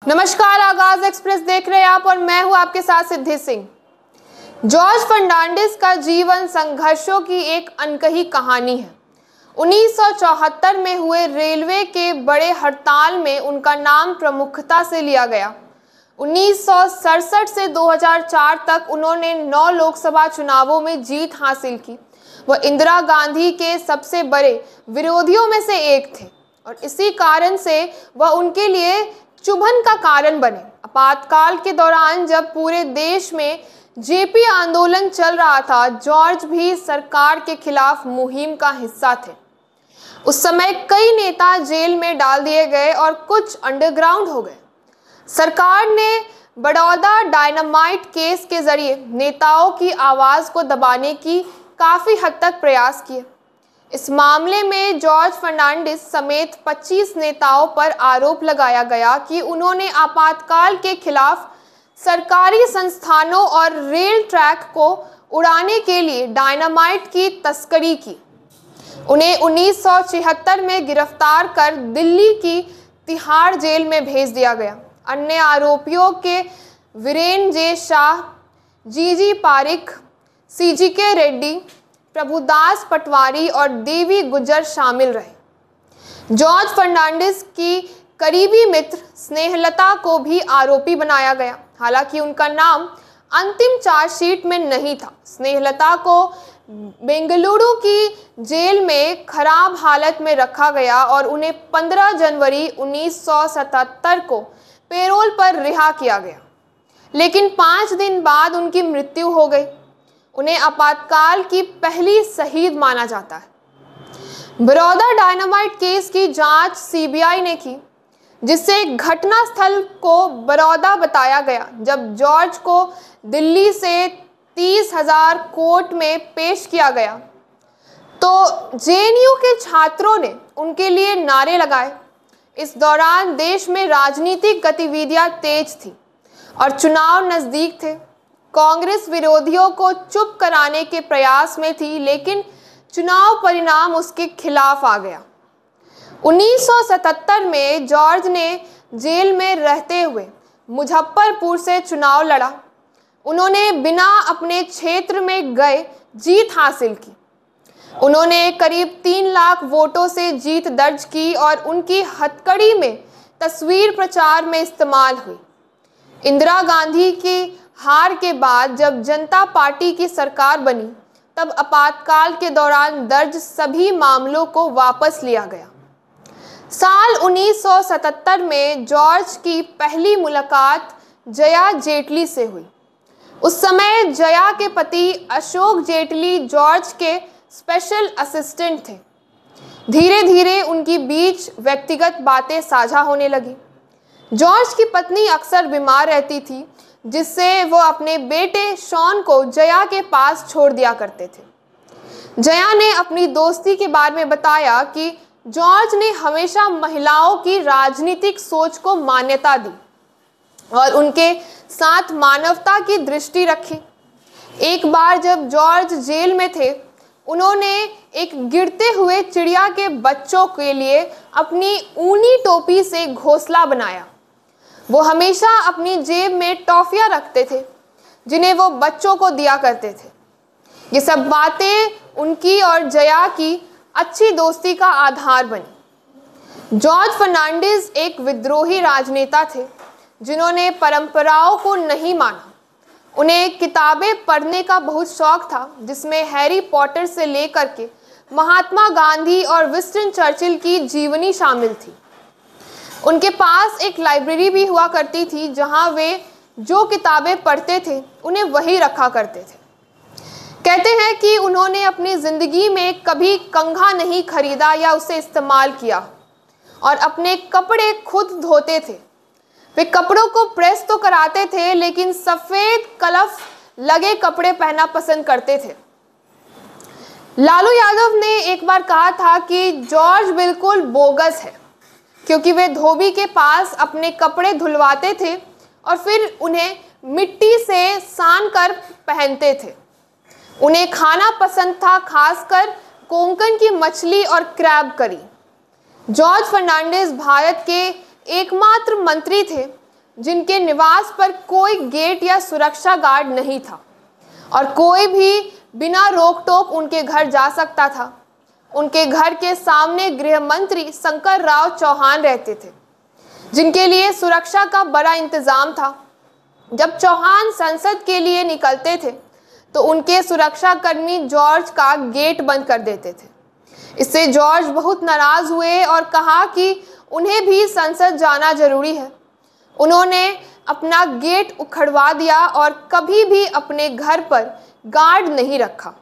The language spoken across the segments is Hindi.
नमस्कार, आगाज एक्सप्रेस देख रहे हैं आप और मैं हूं आपके साथ सिद्धि सिंह। जॉर्ज फर्नांडिस का जीवन संघर्षों की एक अनकही कहानी है। 1974 में हुए रेलवे के बड़े हड़ताल में उनका नाम प्रमुखता से लिया गया। 1967 से 2004 तक उन्होंने 9 लोकसभा चुनावों में जीत हासिल की। वह इंदिरा गांधी के सबसे बड़े विरोधियों में से एक थे और इसी कारण से वह उनके लिए चुभन का कारण बने। आपातकाल के दौरान जब पूरे देश में जेपी आंदोलन चल रहा था, जॉर्ज भी सरकार के खिलाफ मुहिम का हिस्सा थे। उस समय कई नेता जेल में डाल दिए गए और कुछ अंडरग्राउंड हो गए। सरकार ने बड़ौदा डायनामाइट केस के जरिए नेताओं की आवाज़ को दबाने की काफ़ी हद तक प्रयास किए। इस मामले में जॉर्ज फर्नांडिस समेत 25 नेताओं पर आरोप लगाया गया कि उन्होंने आपातकाल के खिलाफ सरकारी संस्थानों और रेल ट्रैक को उड़ाने के लिए डायनामाइट की तस्करी की। उन्हें 1976 में गिरफ्तार कर दिल्ली की तिहाड़ जेल में भेज दिया गया। अन्य आरोपियों के वीरेन जे शाह, जीजी पारिक, सीजीके रेड्डी, प्रभुदास पटवारी और देवी गुजर शामिल रहे। जॉर्ज फर्नांडिस की करीबी मित्र स्नेहलता को भी आरोपी बनाया गया, हालांकि उनका नाम अंतिम चार्जशीट में नहीं था। स्नेहलता को बेंगलुरु की जेल में खराब हालत में रखा गया और उन्हें 15 जनवरी 1977 को पेरोल पर रिहा किया गया, लेकिन 5 दिन बाद उनकी मृत्यु हो गई। उन्हें आपातकाल की पहली शहीद माना जाता है। बड़ौदा डायनामाइट केस की जांच सीबीआई ने की, जिससे घटनास्थल को बड़ौदा बताया गया। जब जॉर्ज को दिल्ली से 30,000 कोर्ट में पेश किया गया तो जेएनयू के छात्रों ने उनके लिए नारे लगाए। इस दौरान देश में राजनीतिक गतिविधियां तेज थी और चुनाव नज़दीक थे। कांग्रेस विरोधियों को चुप कराने के प्रयास में थी, लेकिन चुनाव परिणाम उसके खिलाफ आ गया। 1977 में जॉर्ज ने जेल में रहते हुए मुजफ्फरपुर से चुनाव लड़ा। उन्होंने बिना अपने क्षेत्र में गए जीत हासिल की। उन्होंने करीब 3 लाख वोटों से जीत दर्ज की और उनकी हथकड़ी में तस्वीर प्रचार में इस्तेमाल हुई। इंदिरा गांधी की हार के बाद जब जनता पार्टी की सरकार बनी, तब आपातकाल के दौरान दर्ज सभी मामलों को वापस लिया गया। साल 1977 में जॉर्ज की पहली मुलाकात जया जेटली से हुई। उस समय जया के पति अशोक जेटली जॉर्ज के स्पेशल असिस्टेंट थे। धीरे धीरे उनकी बीच व्यक्तिगत बातें साझा होने लगी। जॉर्ज की पत्नी अक्सर बीमार रहती थी, जिससे वो अपने बेटे शॉन को जया के पास छोड़ दिया करते थे। जया ने अपनी दोस्ती के बारे में बताया कि जॉर्ज ने हमेशा महिलाओं की राजनीतिक सोच को मान्यता दी और उनके साथ मानवता की दृष्टि रखी। एक बार जब जॉर्ज जेल में थे, उन्होंने एक गिरते हुए चिड़िया के बच्चों के लिए अपनी ऊनी टोपी से घोंसला बनाया। वो हमेशा अपनी जेब में टॉफियाँ रखते थे, जिन्हें वो बच्चों को दिया करते थे। ये सब बातें उनकी और जया की अच्छी दोस्ती का आधार बनी। जॉर्ज फर्नांडिस एक विद्रोही राजनेता थे, जिन्होंने परंपराओं को नहीं माना। उन्हें किताबें पढ़ने का बहुत शौक था, जिसमें हैरी पॉटर से लेकर के महात्मा गांधी और विंस्टन चर्चिल की जीवनी शामिल थी। उनके पास एक लाइब्रेरी भी हुआ करती थी, जहां वे जो किताबें पढ़ते थे उन्हें वही रखा करते थे। कहते हैं कि उन्होंने अपनी ज़िंदगी में कभी कंघा नहीं खरीदा या उसे इस्तेमाल किया और अपने कपड़े खुद धोते थे। वे कपड़ों को प्रेस तो कराते थे, लेकिन सफ़ेद कलफ लगे कपड़े पहनना पसंद करते थे। लालू यादव ने एक बार कहा था कि जॉर्ज बिल्कुल बोगस है, क्योंकि वे धोबी के पास अपने कपड़े धुलवाते थे और फिर उन्हें मिट्टी से सान कर पहनते थे। उन्हें खाना पसंद था, खासकर कोंकण की मछली और क्रैब करी। जॉर्ज फर्नांडिस भारत के एकमात्र मंत्री थे जिनके निवास पर कोई गेट या सुरक्षा गार्ड नहीं था और कोई भी बिना रोक टोक उनके घर जा सकता था। उनके घर के सामने गृह मंत्री शंकर राव चौहान रहते थे, जिनके लिए सुरक्षा का बड़ा इंतजाम था। जब चौहान संसद के लिए निकलते थे तो उनके सुरक्षा कर्मी जॉर्ज का गेट बंद कर देते थे। इससे जॉर्ज बहुत नाराज हुए और कहा कि उन्हें भी संसद जाना जरूरी है। उन्होंने अपना गेट उखड़वा दिया और कभी भी अपने घर पर गार्ड नहीं रखा।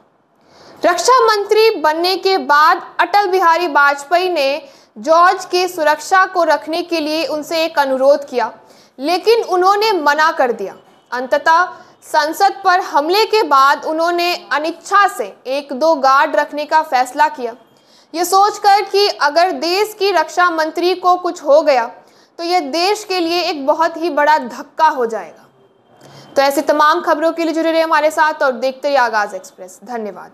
रक्षा मंत्री बनने के बाद अटल बिहारी वाजपेयी ने जॉर्ज की सुरक्षा को रखने के लिए उनसे एक अनुरोध किया, लेकिन उन्होंने मना कर दिया। अंततः संसद पर हमले के बाद उन्होंने अनिच्छा से 1-2 गार्ड रखने का फैसला किया, ये सोचकर कि अगर देश की रक्षा मंत्री को कुछ हो गया तो यह देश के लिए एक बहुत ही बड़ा धक्का हो जाएगा। तो ऐसी तमाम खबरों के लिए जुड़े रहिए हमारे साथ और देखते रहिए आगाज़ एक्सप्रेस। धन्यवाद।